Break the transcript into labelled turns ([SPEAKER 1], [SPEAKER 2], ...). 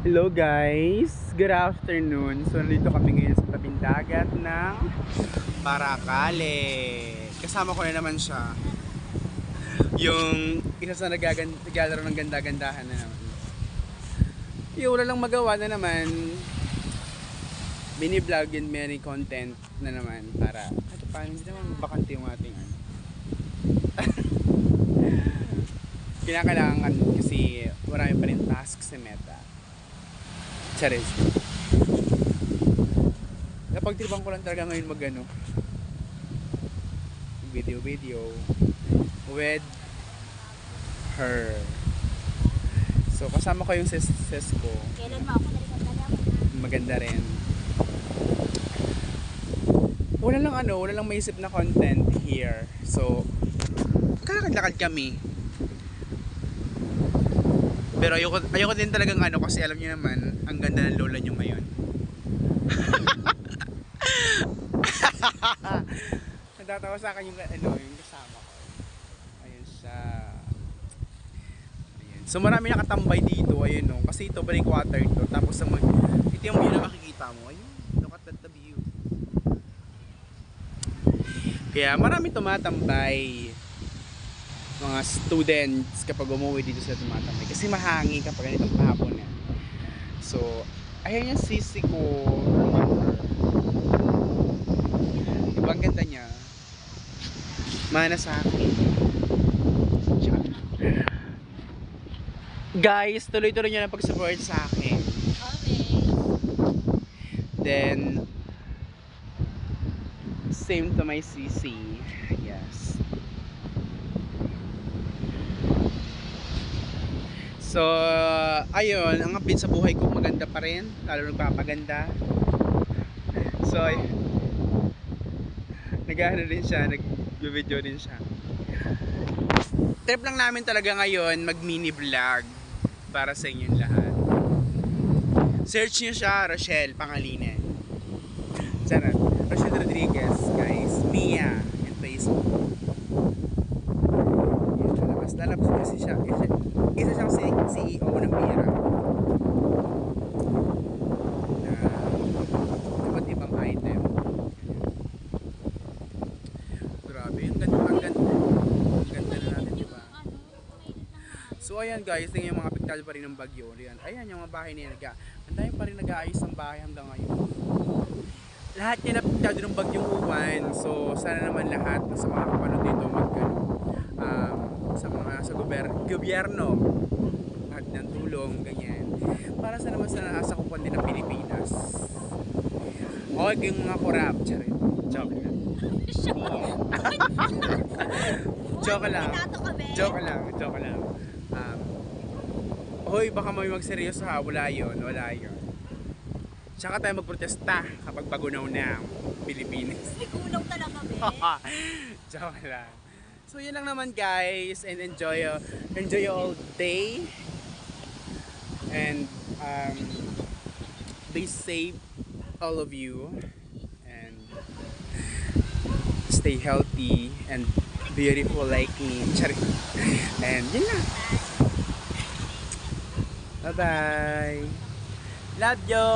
[SPEAKER 1] Hello guys, good afternoon. So nandito kami ngayon sa tabing dagat ng Paracale. Kasama ko na naman siya. Yung isa sa naglalaro ng ganda-gandahan na naman. Yung wala lang magawa na naman. Bini-vlog and many content na naman para ito paano hindi naman bakante yung ating kinakailangan kasi marami pa rin tasks sa Meta. Charis. Napagtribang ko lang talaga ngayon video with her. So kasama ko yung sis ko.
[SPEAKER 2] Kailan mo ako
[SPEAKER 1] Maganda rin. Wala lang maisip na content here. So kakadlakad kami. Pero ayoko din talagang kasi alam niyo naman, ang ganda ng lola niyo ngayon. Natatawa sa akin yung kasama ko. Ayun siya. Ayun. So marami nakatambay dito, ayun no. Kasi ito breakwater ito. Tapos ito yung view na makikita mo. Ayun, look at the view. Kaya marami tumatambay. Mga students kapag umuwi dito sila tumatambay kasi mahangin kapag ganitong kahapon yan. So ayan yung sisi ko, diba ang ganda niya, mana sa akin. Guys, tuloy-tuloy nyo lang pag-support sa akin.
[SPEAKER 2] Okay.
[SPEAKER 1] Then same to my sisi. Yes. So, ayun, ang update sa buhay ko maganda pa rin, lalo nagpapaganda. So, nag-ano din siya, nag-video din siya. Trip lang namin talaga ngayon, mag-mini vlog para sa inyong lahat. Search nyo siya, Rochelle Pangalinan. Sana, Rochelle Rodriguez, guys. Mia, yung Facebook. Lalabas kasi siya. Isa siyang CEO ng Mira. Na iba't ibang item. Grabe, ang ganda na natin, diba? So ayan guys, tingnan yung mga apektado pa rin ng bagyo. Ayan yung mga bahay nila. Ang dami pa rin nag-aayos ng bahay hanggang ngayon. Lahat yan apektado ng bagyong Uwan. So sana naman lahat sa mga kapanood dito sa mga sa gobyerno at ng tulong ganyan para sa naman sa nasakupan din ng Pilipinas. Okay yung mga korap, charit. Joke lang. Joke lang. Hoy, baka may magseryoso ha, wala yun. Tsaka tayo magprotesta kapag bagunaw na ang Pilipinas.
[SPEAKER 2] May kulang talaga, be.
[SPEAKER 1] Joke lang. So yun lang naman guys, and enjoy all day and be safe all of you and stay healthy and beautiful like me. And yun lang. Bye bye. Love you.